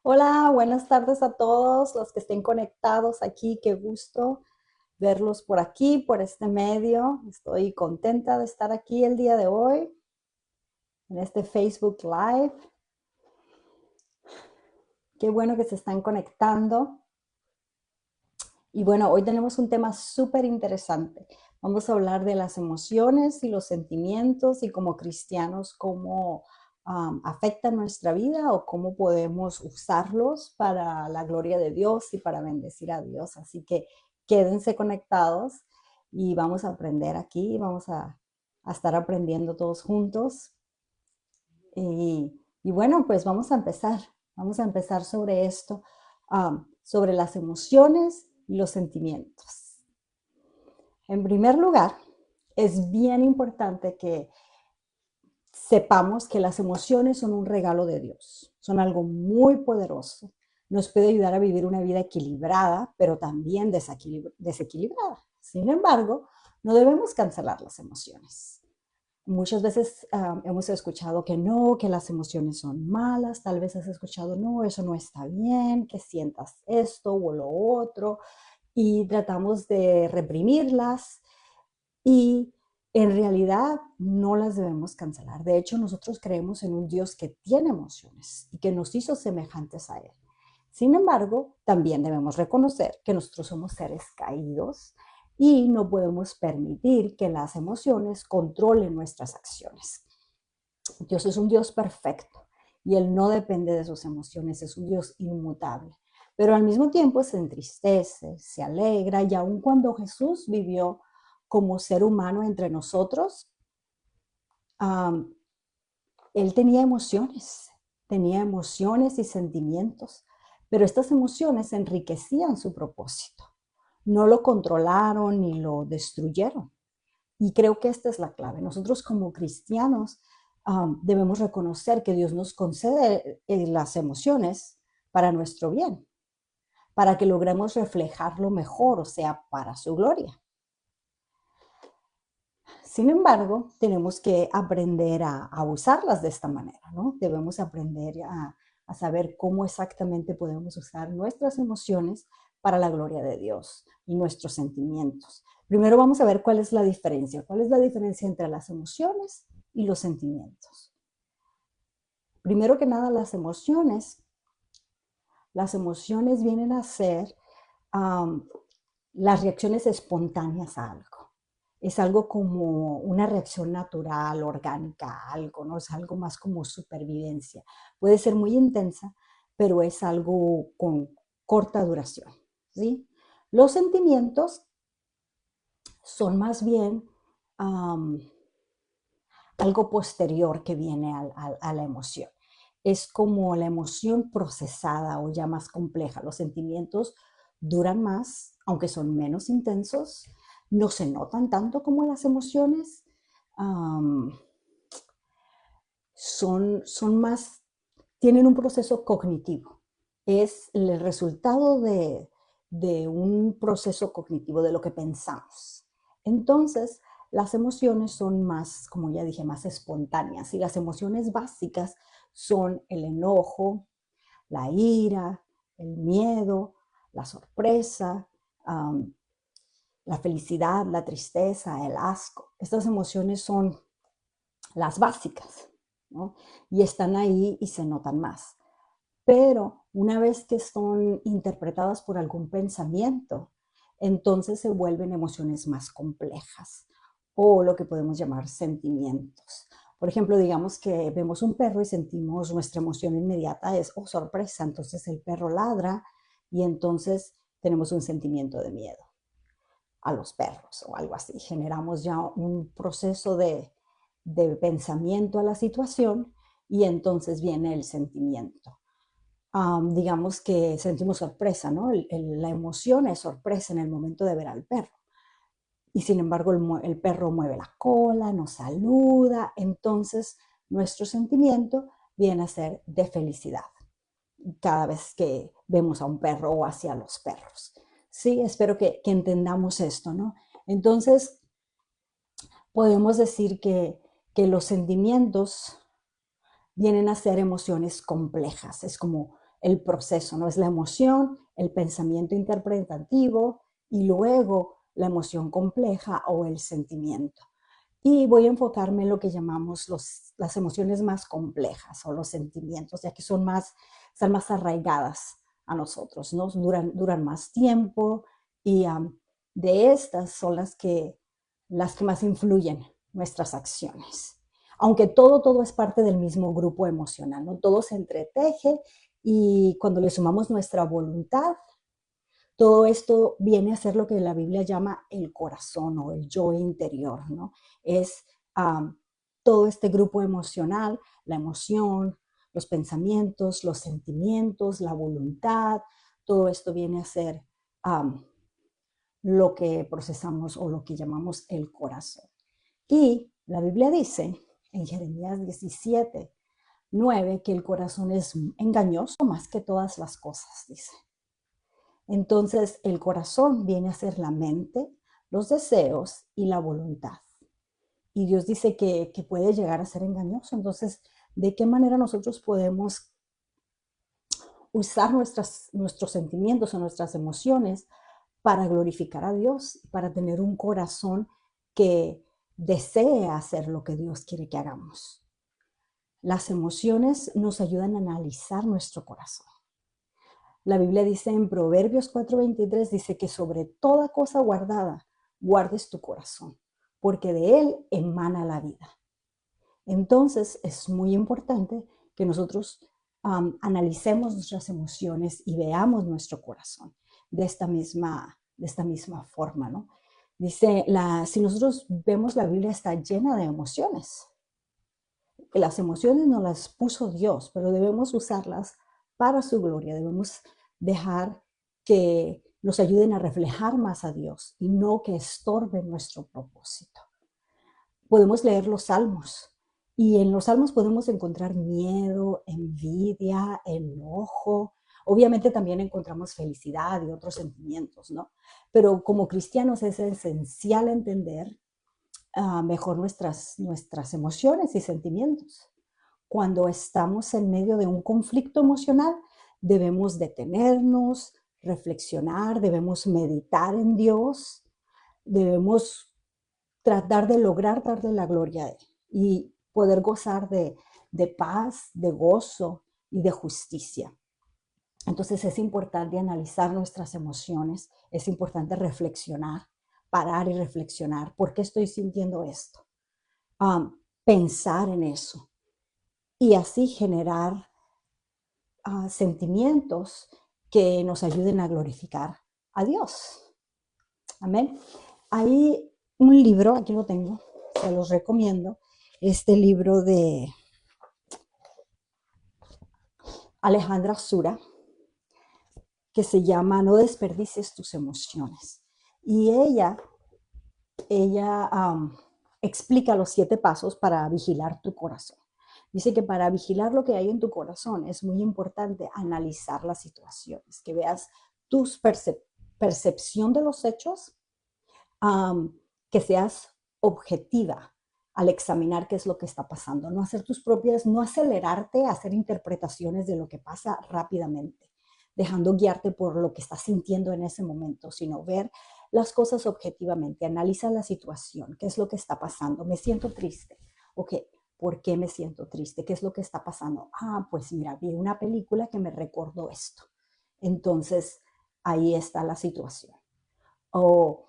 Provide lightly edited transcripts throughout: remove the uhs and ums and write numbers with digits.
Hola, buenas tardes a todos los que estén conectados aquí. Qué gusto verlos por aquí, por este medio. Estoy contenta de estar aquí el día de hoy en este Facebook Live. Qué bueno que se están conectando. Y bueno, hoy tenemos un tema súper interesante. Vamos a hablar de las emociones y los sentimientos y como cristianos cómo afectan nuestra vida o cómo podemos usarlos para la gloria de Dios y para bendecir a Dios. Así que quédense conectados y vamos a aprender aquí, vamos a estar aprendiendo todos juntos. Y bueno, pues vamos a empezar sobre esto, sobre las emociones y los sentimientos. En primer lugar, es bien importante que sepamos que las emociones son un regalo de Dios, son algo muy poderoso. Nos puede ayudar a vivir una vida equilibrada, pero también desequilibrada. Sin embargo, no debemos cancelar las emociones. Muchas veces hemos escuchado que no, que las emociones son malas, tal vez has escuchado, no, eso no está bien, que sientas esto o lo otro, y tratamos de reprimirlas y en realidad no las debemos cancelar. De hecho, nosotros creemos en un Dios que tiene emociones y que nos hizo semejantes a Él. Sin embargo, también debemos reconocer que nosotros somos seres caídos y no podemos permitir que las emociones controlen nuestras acciones. Dios es un Dios perfecto y Él no depende de sus emociones, es un Dios inmutable. Pero al mismo tiempo se entristece, se alegra y aun cuando Jesús vivió como ser humano entre nosotros, um, Él tenía emociones y sentimientos, pero estas emociones enriquecían su propósito. No lo controlaron ni lo destruyeron. Y creo que esta es la clave. Nosotros como cristianos debemos reconocer que Dios nos concede las emociones para nuestro bien, para que logremos reflejarlo mejor, o sea, para su gloria. Sin embargo, tenemos que aprender a usarlas de esta manera, ¿no? Debemos aprender a saber cómo exactamente podemos usar nuestras emociones para la gloria de Dios y nuestros sentimientos. Primero vamos a ver cuál es la diferencia. ¿Cuál es la diferencia entre las emociones y los sentimientos? Primero que nada, las emociones vienen a ser um, las reacciones espontáneas a algo. Es algo como una reacción natural, orgánica a algo, ¿no? Es algo más como supervivencia. Puede ser muy intensa, pero es algo con corta duración, ¿sí? Los sentimientos son más bien um, algo posterior que viene a la emoción. Es como la emoción procesada o ya más compleja. Los sentimientos duran más, aunque son menos intensos, no se notan tanto como las emociones, um, son más, tienen un proceso cognitivo. Es el resultado de un proceso cognitivo, de lo que pensamos. Entonces, las emociones son más, como ya dije, más espontáneas y las emociones básicas son el enojo, la ira, el miedo, la sorpresa, um, la felicidad, la tristeza, el asco. Estas emociones son las básicas, ¿no? Y están ahí y se notan más. Pero una vez que son interpretadas por algún pensamiento, entonces se vuelven emociones más complejas o lo que podemos llamar sentimientos. Por ejemplo, digamos que vemos un perro y sentimos nuestra emoción inmediata es, oh, sorpresa, entonces el perro ladra y entonces tenemos un sentimiento de miedo a los perros o algo así. Generamos ya un proceso de pensamiento a la situación y entonces viene el sentimiento. Digamos que sentimos sorpresa, ¿no? La emoción es sorpresa en el momento de ver al perro. Y sin embargo, el perro mueve la cola, nos saluda, entonces nuestro sentimiento viene a ser de felicidad cada vez que vemos a un perro o hacia los perros. Sí, espero que entendamos esto, ¿no? Entonces, podemos decir que los sentimientos vienen a ser emociones complejas. Es como el proceso, ¿no? Es la emoción, el pensamiento interpretativo y luego la emoción compleja o el sentimiento. Y voy a enfocarme en lo que llamamos las emociones más complejas o los sentimientos, ya que están más arraigadas a nosotros, ¿no? Duran más tiempo y de estas son las que más influyen nuestras acciones. Aunque todo es parte del mismo grupo emocional, ¿no? Todo se entreteje y cuando le sumamos nuestra voluntad, todo esto viene a ser lo que la Biblia llama el corazón o el yo interior, ¿no? Es um, todo este grupo emocional, la emoción, los pensamientos, los sentimientos, la voluntad, todo esto viene a ser um, lo que procesamos o lo que llamamos el corazón. Y la Biblia dice en Jeremías 17:9 que el corazón es engañoso más que todas las cosas, dice. Entonces, el corazón viene a ser la mente, los deseos y la voluntad. Y Dios dice que puede llegar a ser engañoso. Entonces, ¿de qué manera nosotros podemos usar nuestros sentimientos o nuestras emociones para glorificar a Dios, para tener un corazón que desee hacer lo que Dios quiere que hagamos? Las emociones nos ayudan a analizar nuestro corazón. La Biblia dice en Proverbios 4:23, dice que sobre toda cosa guardada, guardes tu corazón, porque de él emana la vida. Entonces es muy importante que nosotros analicemos nuestras emociones y veamos nuestro corazón de esta misma forma, ¿no? Dice, si nosotros vemos la Biblia está llena de emociones. Las emociones nos las puso Dios, pero debemos usarlas para su gloria. Debemos dejar que nos ayuden a reflejar más a Dios y no que estorben nuestro propósito. Podemos leer los salmos y en los salmos podemos encontrar miedo, envidia, enojo. Obviamente también encontramos felicidad y otros sentimientos, ¿no? Pero como cristianos es esencial entender mejor nuestras emociones y sentimientos. Cuando estamos en medio de un conflicto emocional, debemos detenernos, reflexionar, debemos meditar en Dios, debemos tratar de lograr darle la gloria a Él y poder gozar de paz, de gozo y de justicia. Entonces es importante analizar nuestras emociones, es importante reflexionar, parar y reflexionar. ¿Por qué estoy sintiendo esto? Pensar en eso y así generar sentimientos que nos ayuden a glorificar a Dios. Amén. Hay un libro, aquí lo tengo, se los recomiendo, este libro de Alejandra Sura, que se llama No desperdicies tus emociones. Y ella explica los 7 pasos para vigilar tu corazón. Dice que para vigilar lo que hay en tu corazón es muy importante analizar las situaciones, que veas tu percepción de los hechos, que seas objetiva al examinar qué es lo que está pasando, no hacer tus propias, no acelerarte a hacer interpretaciones de lo que pasa rápidamente, dejando guiarte por lo que estás sintiendo en ese momento, sino ver las cosas objetivamente, analiza la situación, qué es lo que está pasando, me siento triste, ok, ¿por qué me siento triste? ¿Qué es lo que está pasando? Pues mira, vi una película que me recordó esto, entonces ahí está la situación. O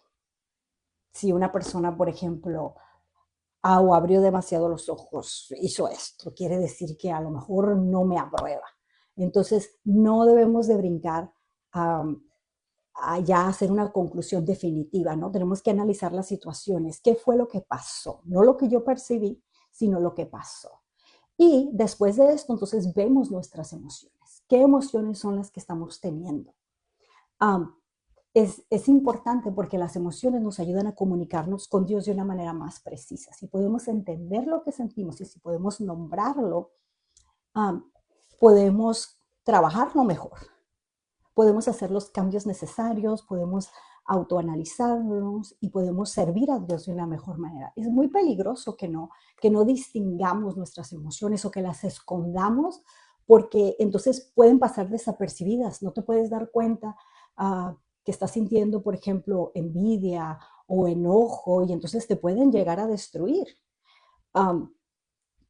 si una persona, por ejemplo, o abrió demasiado los ojos, hizo esto, quiere decir que a lo mejor no me aprueba. Entonces, no debemos de brincar a ya hacer una conclusión definitiva, ¿no? Tenemos que analizar las situaciones, qué fue lo que pasó, no lo que yo percibí, sino lo que pasó. Y después de esto, entonces vemos nuestras emociones. ¿Qué emociones son las que estamos teniendo? Es importante porque las emociones nos ayudan a comunicarnos con Dios de una manera más precisa. Si podemos entender lo que sentimos y si podemos nombrarlo, podemos trabajarlo mejor. Podemos hacer los cambios necesarios, podemos autoanalizarnos y podemos servir a Dios de una mejor manera. Es muy peligroso que no distingamos nuestras emociones o que las escondamos porque entonces pueden pasar desapercibidas, no te puedes dar cuenta que estás sintiendo, por ejemplo, envidia o enojo, y entonces te pueden llegar a destruir. Um,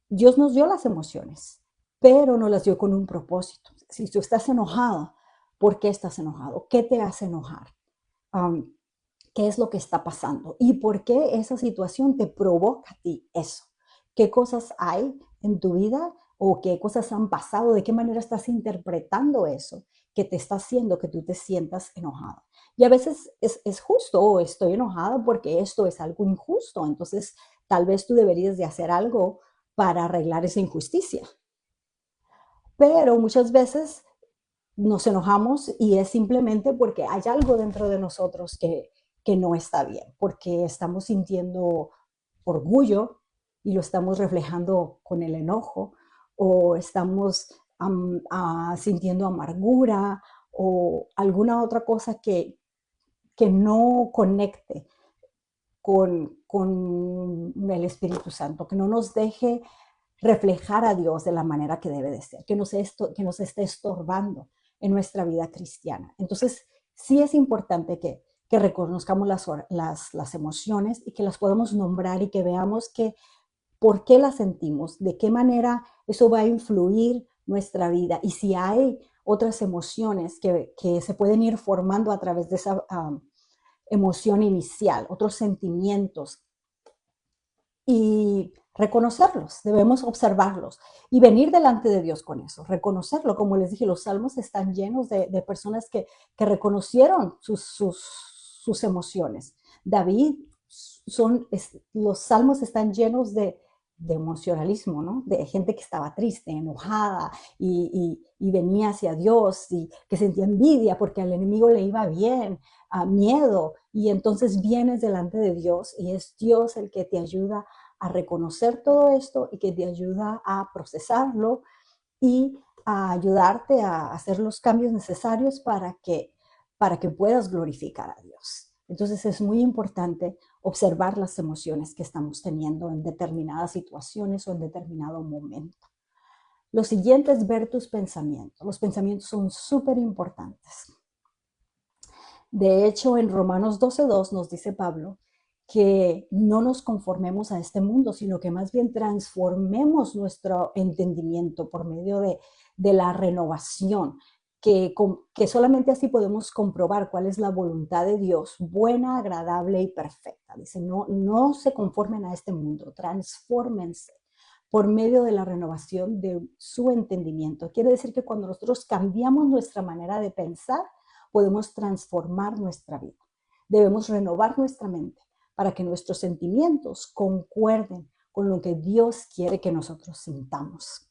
Dios nos dio las emociones, pero nos las dio con un propósito. Si tú estás enojado, ¿por qué estás enojado? ¿Qué te hace enojar? Um, ¿Qué es lo que está pasando? ¿Y por qué esa situación te provoca a ti eso? ¿Qué cosas hay en tu vida o qué cosas han pasado? ¿De qué manera estás interpretando eso que te está haciendo que tú te sientas enojado? Y a veces es justo, o estoy enojada porque esto es algo injusto, entonces tal vez tú deberías de hacer algo para arreglar esa injusticia. Pero muchas veces nos enojamos y es simplemente porque hay algo dentro de nosotros que no está bien, porque estamos sintiendo orgullo y lo estamos reflejando con el enojo, o estamos sintiendo amargura o alguna otra cosa que no conecte con el Espíritu Santo, que no nos deje reflejar a Dios de la manera que debe de ser, que nos esté estorbando en nuestra vida cristiana. Entonces, sí es importante que reconozcamos las emociones y que las podamos nombrar y que veamos que por qué las sentimos, de qué manera eso va a influir nuestra vida y si hay otras emociones que se pueden ir formando a través de esa emoción inicial, otros sentimientos y reconocerlos, debemos observarlos y venir delante de Dios con eso, reconocerlo. Como les dije, los salmos están llenos de personas que reconocieron sus emociones. David, los salmos están llenos de emocionalismo, ¿no? De gente que estaba triste, enojada y venía hacia Dios y que sentía envidia porque al enemigo le iba bien, miedo, y entonces vienes delante de Dios y es Dios el que te ayuda a reconocer todo esto y que te ayuda a procesarlo y a ayudarte a hacer los cambios necesarios para que puedas glorificar a Dios. Entonces es muy importante observar las emociones que estamos teniendo en determinadas situaciones o en determinado momento. Lo siguiente es ver tus pensamientos. Los pensamientos son súper importantes. De hecho, en Romanos 12:2 nos dice Pablo que no nos conformemos a este mundo, sino que más bien transformemos nuestro entendimiento por medio de la renovación, que solamente así podemos comprobar cuál es la voluntad de Dios, buena, agradable y perfecta. Dice, no se conformen a este mundo, transfórmense por medio de la renovación de su entendimiento. Quiere decir que cuando nosotros cambiamos nuestra manera de pensar, podemos transformar nuestra vida. Debemos renovar nuestra mente para que nuestros sentimientos concuerden con lo que Dios quiere que nosotros sintamos.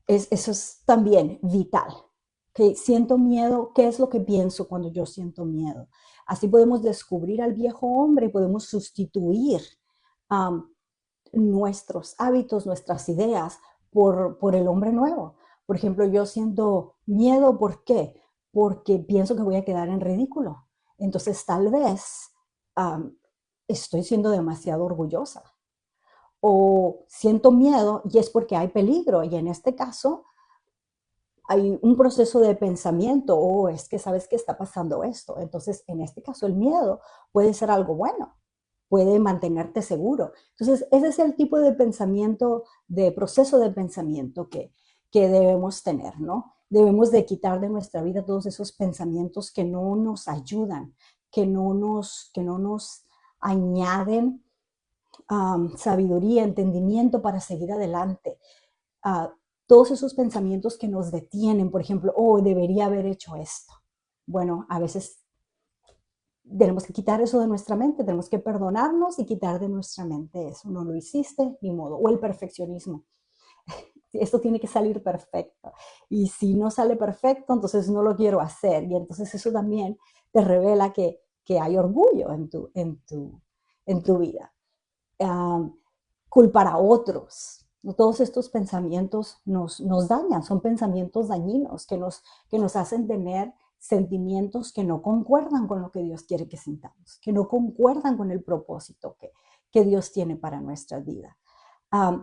Eso es también vital. Que siento miedo, ¿qué es lo que pienso cuando yo siento miedo? Así podemos descubrir al viejo hombre y podemos sustituir nuestros hábitos, nuestras ideas por el hombre nuevo. Por ejemplo, yo siento miedo, ¿por qué? Porque pienso que voy a quedar en ridículo. Entonces, tal vez estoy siendo demasiado orgullosa. O siento miedo y es porque hay peligro. Y en este caso, hay un proceso de pensamiento, o es que sabes que está pasando esto. Entonces, en este caso, el miedo puede ser algo bueno, puede mantenerte seguro. Entonces, ese es el tipo de pensamiento, de proceso de pensamiento que debemos tener, ¿no? Debemos de quitar de nuestra vida todos esos pensamientos que no nos ayudan, que no nos añaden sabiduría, entendimiento para seguir adelante. Uh, Todos esos pensamientos que nos detienen, por ejemplo, oh, debería haber hecho esto. Bueno, a veces tenemos que quitar eso de nuestra mente, tenemos que perdonarnos y quitar de nuestra mente eso. No lo hiciste, ni modo. O el perfeccionismo. Esto tiene que salir perfecto. Y si no sale perfecto, entonces no lo quiero hacer. Y entonces eso también te revela que hay orgullo en tu vida. Culpar a otros. ¿No? Todos estos pensamientos nos dañan, son pensamientos dañinos que nos hacen tener sentimientos que no concuerdan con lo que Dios quiere que sintamos, que no concuerdan con el propósito que Dios tiene para nuestra vida.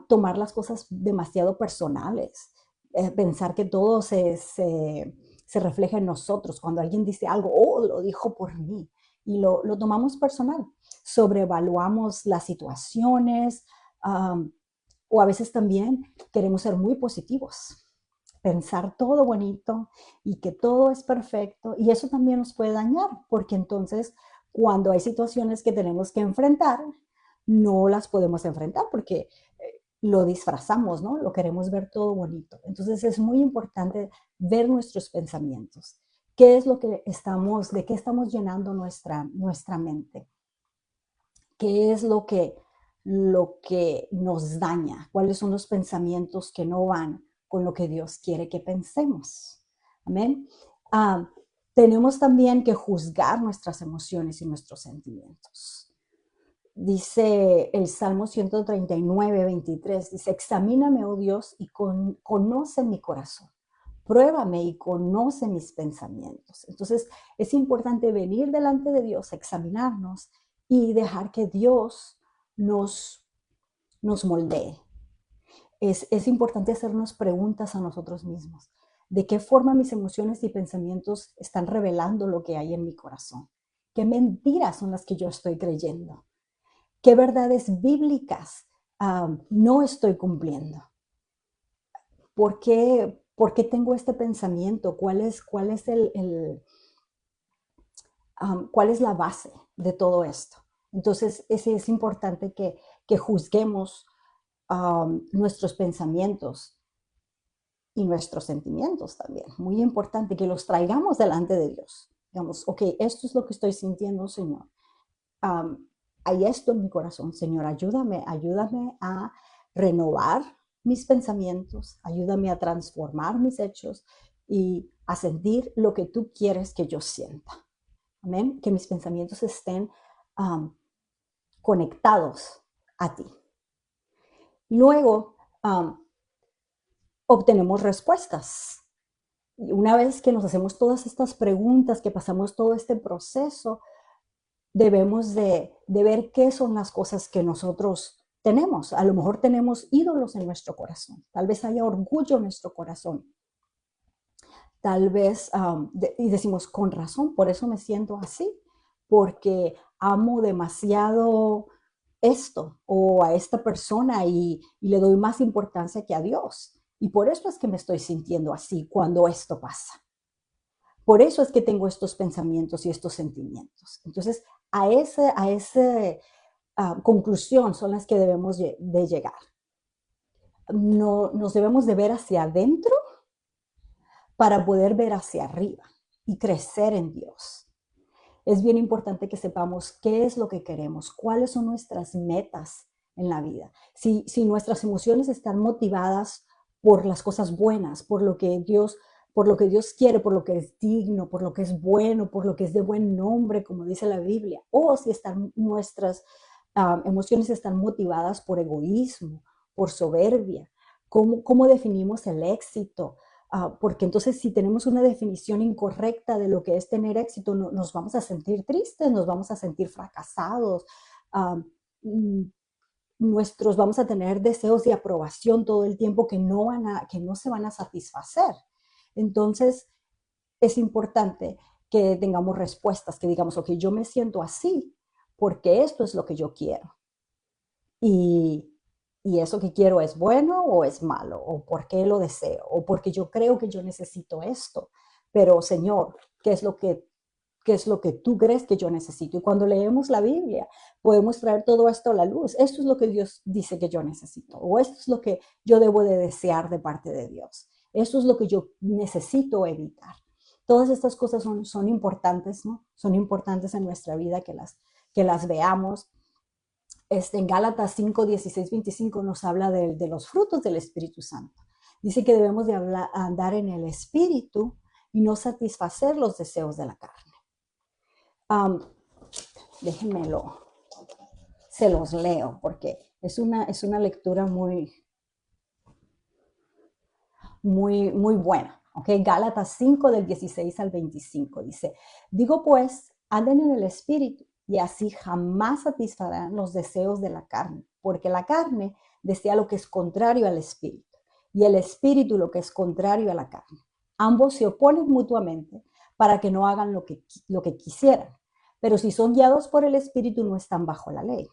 tomar las cosas demasiado personales, pensar que todo se refleja en nosotros. Cuando alguien dice algo, oh, lo dijo por mí, y lo tomamos personal. Sobrevaluamos las situaciones, o a veces también queremos ser muy positivos, pensar todo bonito y que todo es perfecto, y eso también nos puede dañar, porque entonces cuando hay situaciones que tenemos que enfrentar, no las podemos enfrentar porque lo disfrazamos, ¿no? Lo queremos ver todo bonito. Entonces es muy importante ver nuestros pensamientos. ¿Qué es lo que estamos, de qué estamos llenando nuestra mente? ¿Qué es lo que nos daña? ¿Cuáles son los pensamientos que no van con lo que Dios quiere que pensemos? Amén. Tenemos también que juzgar nuestras emociones y nuestros sentimientos. Dice el Salmo 139, 23, dice, examíname, oh Dios, y conoce mi corazón. Pruébame y conoce mis pensamientos. Entonces, es importante venir delante de Dios, examinarnos y dejar que Dios nos moldee. Es importante hacernos preguntas a nosotros mismos. ¿De qué forma mis emociones y pensamientos están revelando lo que hay en mi corazón? ¿Qué mentiras son las que yo estoy creyendo? ¿Qué verdades bíblicas no estoy cumpliendo? ¿Por qué tengo este pensamiento? ¿Cuál es cuál es la base de todo esto? Entonces, es importante que juzguemos nuestros pensamientos y nuestros sentimientos también. Muy importante que los traigamos delante de Dios. Digamos, ok, esto es lo que estoy sintiendo, Señor. Hay esto en mi corazón, Señor, ayúdame a renovar mis pensamientos, ayúdame a transformar mis hechos y a sentir lo que tú quieres que yo sienta. Amén. Que mis pensamientos estén conectados a ti. Luego, obtenemos respuestas. Y una vez que nos hacemos todas estas preguntas, que pasamos todo este proceso, debemos de ver qué son las cosas que nosotros tenemos. A lo mejor tenemos ídolos en nuestro corazón. Tal vez haya orgullo en nuestro corazón. Tal vez, y decimos, con razón, por eso me siento así, porque amo demasiado esto o a esta persona y le doy más importancia que a Dios. Y por eso es que me estoy sintiendo así cuando esto pasa. Por eso es que tengo estos pensamientos y estos sentimientos. Entonces, a esa conclusión son las que debemos de llegar. No, nos debemos de ver hacia adentro para poder ver hacia arriba y crecer en Dios. Es bien importante que sepamos qué es lo que queremos, cuáles son nuestras metas en la vida. Si nuestras emociones están motivadas por las cosas buenas, por lo que Dios quiere, por lo que es digno, por lo que es bueno, por lo que es de buen nombre, como dice la Biblia, o si nuestras emociones están motivadas por egoísmo, por soberbia. ¿Cómo definimos el éxito? Porque entonces si tenemos una definición incorrecta de lo que es tener éxito, nos vamos a sentir tristes, nos vamos a sentir fracasados, vamos a tener deseos de aprobación todo el tiempo que no se van a satisfacer. Entonces es importante que tengamos respuestas, que digamos, ok, yo me siento así porque esto es lo que yo quiero. Y eso que quiero es bueno o es malo, o por qué lo deseo, o porque yo creo que yo necesito esto. Pero Señor, ¿qué es lo que tú crees que yo necesito? Y cuando leemos la Biblia, podemos traer todo esto a la luz. Esto es lo que Dios dice que yo necesito, o esto es lo que yo debo de desear de parte de Dios. Esto es lo que yo necesito evitar. Todas estas cosas son importantes, ¿no? Son importantes en nuestra vida que las veamos. En Gálatas 5, 16, 25 nos habla de los frutos del Espíritu Santo. Dice que debemos de andar en el Espíritu y no satisfacer los deseos de la carne. Déjenmelo, se los leo porque es una lectura muy, muy, muy buena. Okay? Gálatas 5 del 16 al 25 dice, digo pues, anden en el Espíritu y así jamás satisfarán los deseos de la carne, porque la carne desea lo que es contrario al espíritu y el espíritu lo que es contrario a la carne. Ambos se oponen mutuamente para que no hagan lo que quisieran, pero si son guiados por el espíritu no están bajo la ley.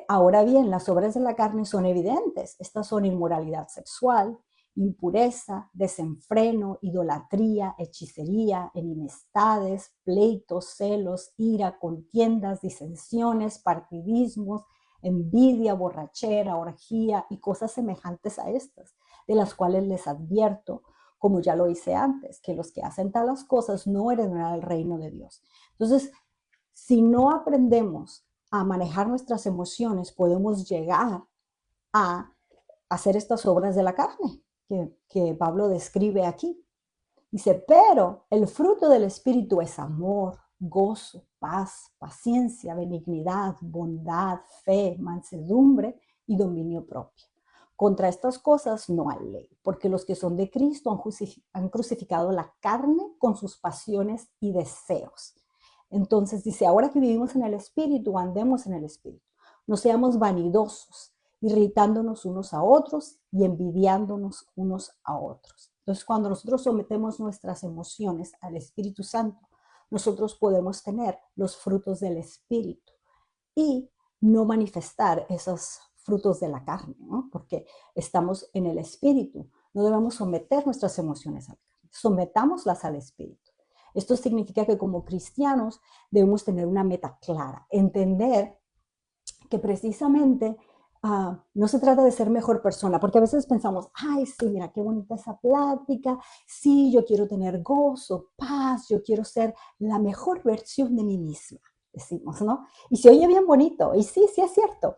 Ahora bien, las obras de la carne son evidentes. Estas son inmoralidad sexual, impureza, desenfreno, idolatría, hechicería, enemistades, pleitos, celos, ira, contiendas, disensiones, partidismos, envidia, borrachera, orgía y cosas semejantes a estas, de las cuales les advierto, como ya lo hice antes, que los que hacen tales cosas no heredarán el reino de Dios. Entonces, si no aprendemos a manejar nuestras emociones, podemos llegar a hacer estas obras de la carne que Pablo describe aquí. Dice, pero el fruto del Espíritu es amor, gozo, paz, paciencia, benignidad, bondad, fe, mansedumbre y dominio propio. Contra estas cosas no hay ley, porque los que son de Cristo han crucificado la carne con sus pasiones y deseos. Entonces dice, ahora que vivimos en el Espíritu, andemos en el Espíritu. No seamos vanidosos, irritándonos unos a otros y envidiándonos unos a otros. Entonces, cuando nosotros sometemos nuestras emociones al Espíritu Santo, nosotros podemos tener los frutos del Espíritu y no manifestar esos frutos de la carne, ¿no? Porque estamos en el Espíritu. No debemos someter nuestras emociones a la carne, sometámoslas al Espíritu. Esto significa que como cristianos debemos tener una meta clara, entender que precisamente no se trata de ser mejor persona, porque a veces pensamos, ay, sí, mira, qué bonita esa plática, sí, yo quiero tener gozo, paz, yo quiero ser la mejor versión de mí misma, decimos, ¿no? Y se oye bien bonito, y sí, sí es cierto,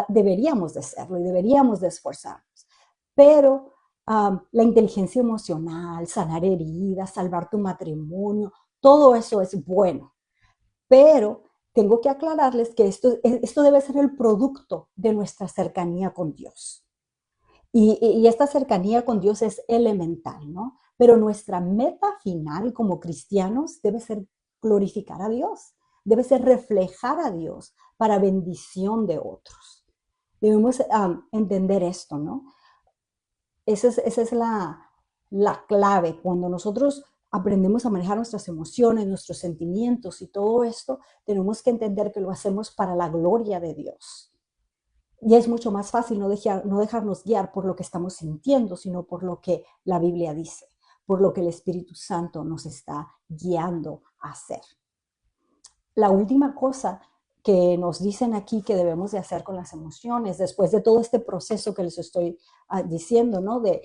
deberíamos de serlo y deberíamos de esforzarnos, pero la inteligencia emocional, sanar heridas, salvar tu matrimonio, todo eso es bueno, pero tengo que aclararles que esto debe ser el producto de nuestra cercanía con Dios. Y esta cercanía con Dios es elemental, ¿no? Pero nuestra meta final como cristianos debe ser glorificar a Dios, debe ser reflejar a Dios para bendición de otros. Debemos entender esto, ¿no? Esa es la clave. Cuando nosotros aprendemos a manejar nuestras emociones, nuestros sentimientos y todo esto, tenemos que entender que lo hacemos para la gloria de Dios. Y es mucho más fácil no dejarnos guiar por lo que estamos sintiendo, sino por lo que la Biblia dice, por lo que el Espíritu Santo nos está guiando a hacer. La última cosa que nos dicen aquí que debemos de hacer con las emociones, después de todo este proceso que les estoy diciendo, ¿no? De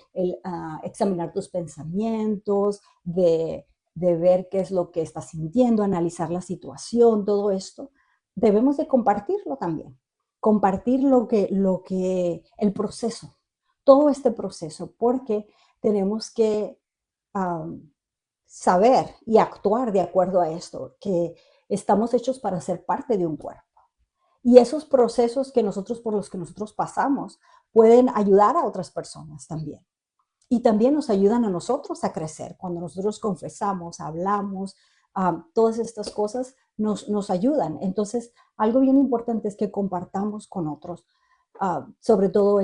examinar tus pensamientos, de ver qué es lo que estás sintiendo, analizar la situación, todo esto, debemos de compartirlo también. Compartir el proceso, todo este proceso, porque tenemos que saber y actuar de acuerdo a esto, que estamos hechos para ser parte de un cuerpo. Y esos procesos por los que nosotros pasamos pueden ayudar a otras personas también. Y también nos ayudan a nosotros a crecer. Cuando nosotros confesamos, hablamos, todas estas cosas nos ayudan. Entonces, algo bien importante es que compartamos con otros sobre todos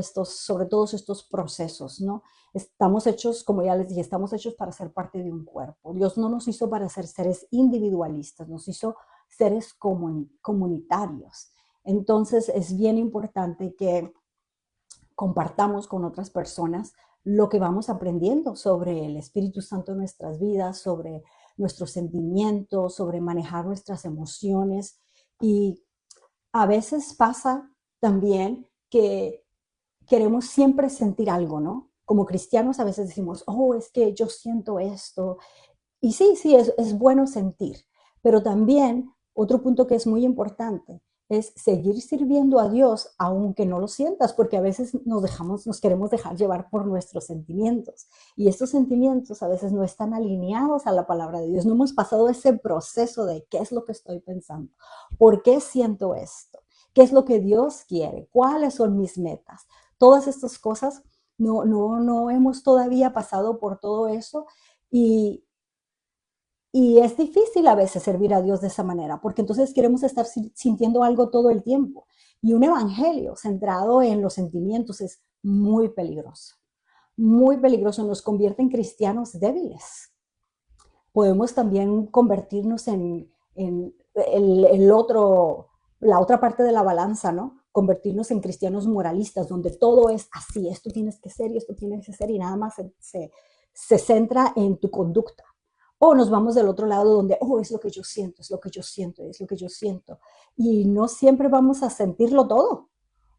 estos procesos, ¿no? Estamos hechos, como ya les dije, estamos hechos para ser parte de un cuerpo. Dios no nos hizo para ser seres individualistas, nos hizo seres comunitarios. Entonces, es bien importante que compartamos con otras personas lo que vamos aprendiendo sobre el Espíritu Santo en nuestras vidas, sobre nuestros sentimientos, sobre manejar nuestras emociones. Y a veces pasa también que queremos siempre sentir algo, ¿no? Como cristianos a veces decimos, oh, es que yo siento esto. Y sí, sí, es bueno sentir, pero también otro punto que es muy importante es seguir sirviendo a Dios aunque no lo sientas, porque a veces nos queremos dejar llevar por nuestros sentimientos y estos sentimientos a veces no están alineados a la palabra de Dios. No hemos pasado ese proceso de qué es lo que estoy pensando, por qué siento esto, qué es lo que Dios quiere, cuáles son mis metas. Todas estas cosas no hemos todavía pasado por todo eso y Y es difícil a veces servir a Dios de esa manera, porque entonces queremos estar sintiendo algo todo el tiempo. Y un evangelio centrado en los sentimientos es muy peligroso, nos convierte en cristianos débiles. Podemos también convertirnos en la otra parte de la balanza, ¿no? Convertirnos en cristianos moralistas, donde todo es así, esto tienes que ser y esto tienes que ser, y nada más se centra en tu conducta. O nos vamos del otro lado donde, oh, es lo que yo siento, es lo que yo siento, es lo que yo siento. Y no siempre vamos a sentirlo todo.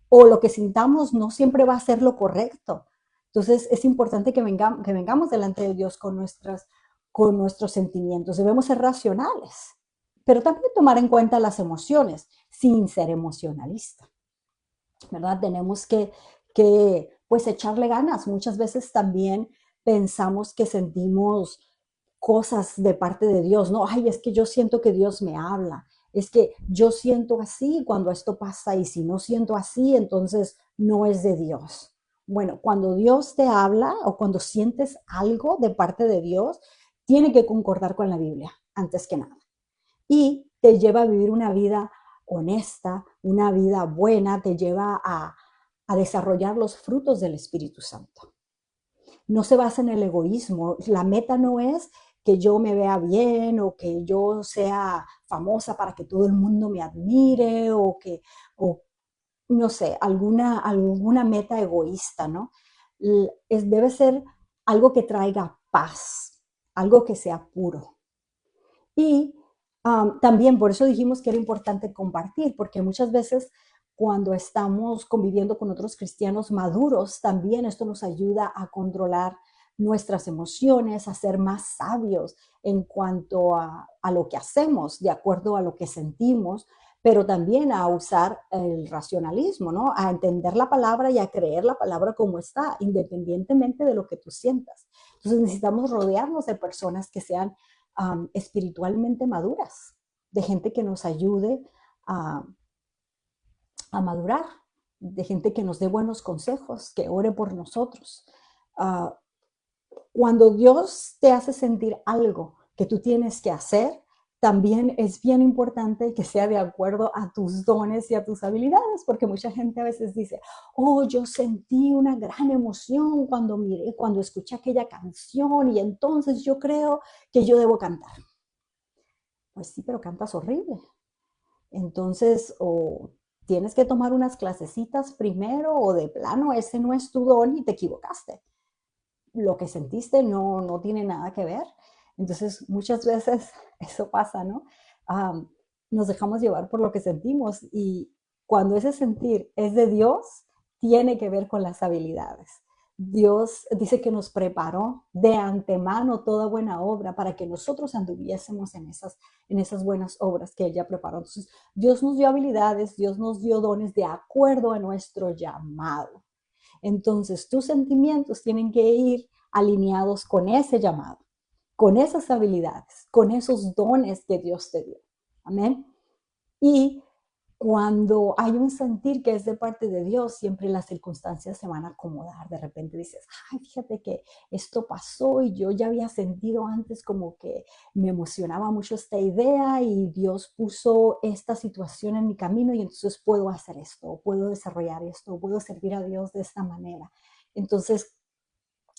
O lo que sintamos no siempre va a ser lo correcto. Entonces es importante que vengamos delante de Dios con nuestros sentimientos. Debemos ser racionales, pero también tomar en cuenta las emociones sin ser emocionalista, ¿verdad? Tenemos que pues echarle ganas. Muchas veces también pensamos que sentimos cosas de parte de Dios, ¿no? Ay, es que yo siento que Dios me habla, es que yo siento así cuando esto pasa y si no siento así, entonces no es de Dios. Bueno, cuando Dios te habla o cuando sientes algo de parte de Dios, tiene que concordar con la Biblia, antes que nada. Y te lleva a vivir una vida honesta, una vida buena, te lleva a desarrollar los frutos del Espíritu Santo. No se basa en el egoísmo. La meta no es que yo me vea bien o que yo sea famosa para que todo el mundo me admire o no sé, alguna meta egoísta, ¿no? Debe ser algo que traiga paz, algo que sea puro. Y también por eso dijimos que era importante compartir, porque muchas veces cuando estamos conviviendo con otros cristianos maduros, también esto nos ayuda a controlar nuestras emociones, a ser más sabios en cuanto a lo que hacemos, de acuerdo a lo que sentimos, pero también a usar el racionalismo, ¿no? A entender la palabra y a creer la palabra como está, independientemente de lo que tú sientas. Entonces necesitamos rodearnos de personas que sean espiritualmente maduras, de gente que nos ayude a, a madurar, de gente que nos dé buenos consejos, que ore por nosotros. Uh, Cuando Dios te hace sentir algo que tú tienes que hacer, también es bien importante que sea de acuerdo a tus dones y a tus habilidades, porque mucha gente a veces dice, oh, yo sentí una gran emoción cuando escuché aquella canción y entonces yo creo que yo debo cantar. Pues sí, pero cantas horrible. Entonces, o tienes que tomar unas clasecitas primero o de plano, ese no es tu don y te equivocaste. Lo que sentiste no tiene nada que ver. Entonces, muchas veces eso pasa, ¿no? Nos dejamos llevar por lo que sentimos y cuando ese sentir es de Dios, tiene que ver con las habilidades. Dios dice que nos preparó de antemano toda buena obra para que nosotros anduviésemos en esas buenas obras que Él ya preparó. Entonces, Dios nos dio habilidades, Dios nos dio dones de acuerdo a nuestro llamado. Entonces, tus sentimientos tienen que ir alineados con ese llamado, con esas habilidades, con esos dones que Dios te dio. Amén. Y cuando hay un sentir que es de parte de Dios, siempre las circunstancias se van a acomodar. De repente dices, ay, fíjate que esto pasó y yo ya había sentido antes como que me emocionaba mucho esta idea y Dios puso esta situación en mi camino y entonces puedo hacer esto, puedo desarrollar esto, puedo servir a Dios de esta manera. Entonces,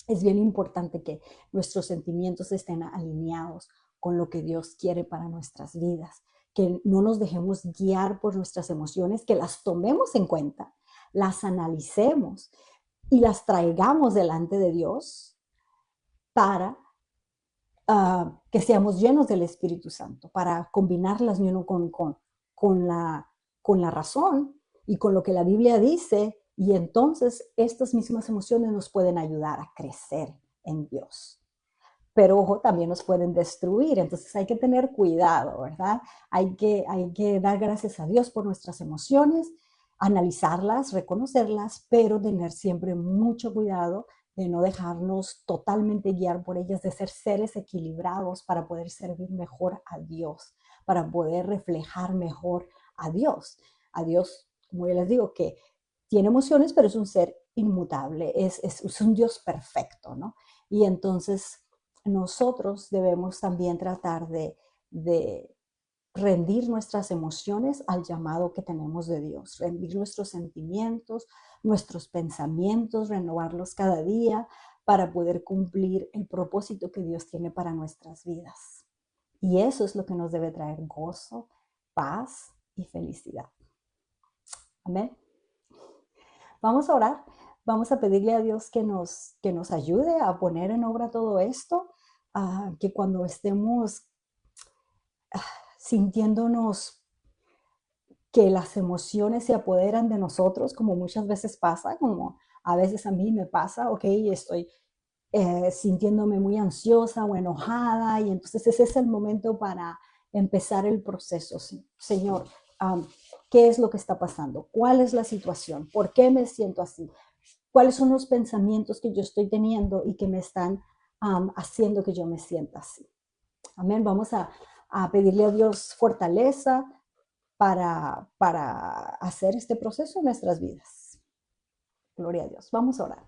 es bien importante que nuestros sentimientos estén alineados con lo que Dios quiere para nuestras vidas, que no nos dejemos guiar por nuestras emociones, que las tomemos en cuenta, las analicemos y las traigamos delante de Dios para que seamos llenos del Espíritu Santo, para combinarlas con la razón y con lo que la Biblia dice, y entonces estas mismas emociones nos pueden ayudar a crecer en Dios. Pero ojo, también nos pueden destruir, entonces hay que tener cuidado, ¿verdad? Hay que dar gracias a Dios por nuestras emociones, analizarlas, reconocerlas, pero tener siempre mucho cuidado de no dejarnos totalmente guiar por ellas, de ser seres equilibrados para poder servir mejor a Dios, para poder reflejar mejor a Dios. A Dios, como yo les digo, que tiene emociones, pero es un ser inmutable, es un Dios perfecto, ¿no? Y entonces nosotros debemos también tratar de rendir nuestras emociones al llamado que tenemos de Dios, rendir nuestros sentimientos, nuestros pensamientos, renovarlos cada día para poder cumplir el propósito que Dios tiene para nuestras vidas. Y eso es lo que nos debe traer gozo, paz y felicidad. Amén. Vamos a orar, vamos a pedirle a Dios que nos ayude a poner en obra todo esto, que cuando estemos sintiéndonos que las emociones se apoderan de nosotros, como muchas veces pasa, como a veces a mí me pasa, ok, estoy sintiéndome muy ansiosa o enojada y entonces ese es el momento para empezar el proceso. Señor, ¿qué es lo que está pasando? ¿Cuál es la situación? ¿Por qué me siento así? ¿Cuáles son los pensamientos que yo estoy teniendo y que me están haciendo que yo me sienta así? Amén. Vamos a pedirle a Dios fortaleza para hacer este proceso en nuestras vidas. Gloria a Dios. Vamos a orar.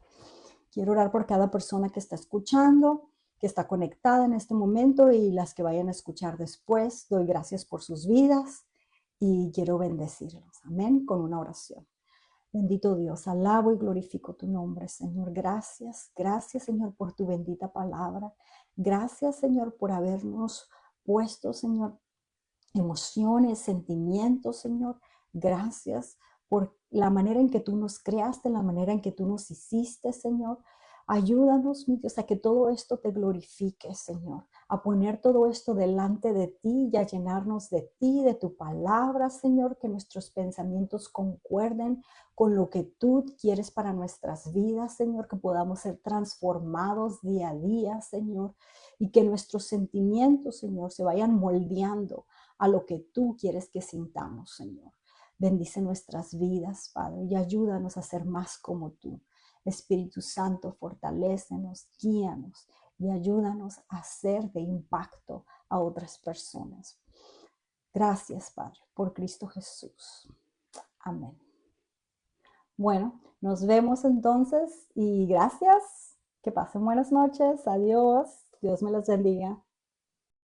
Quiero orar por cada persona que está escuchando, que está conectada en este momento y las que vayan a escuchar después. Doy gracias por sus vidas y quiero bendecirlos. Amén. Con una oración. Bendito Dios, alabo y glorifico tu nombre, Señor. Gracias, gracias, Señor, por tu bendita palabra. Gracias, Señor, por habernos puesto, Señor, emociones, sentimientos, Señor. Gracias por la manera en que tú nos creaste, la manera en que tú nos hiciste, Señor. Ayúdanos, mi Dios, a que todo esto te glorifique, Señor, a poner todo esto delante de ti y a llenarnos de ti, de tu palabra, Señor, que nuestros pensamientos concuerden con lo que tú quieres para nuestras vidas, Señor, que podamos ser transformados día a día, Señor, y que nuestros sentimientos, Señor, se vayan moldeando a lo que tú quieres que sintamos, Señor. Bendice nuestras vidas, Padre, y ayúdanos a ser más como tú. Espíritu Santo, fortalécenos, guíanos y ayúdanos a ser de impacto a otras personas. Gracias, Padre, por Cristo Jesús. Amén. Bueno, nos vemos entonces y gracias. Que pasen buenas noches. Adiós. Dios me los bendiga.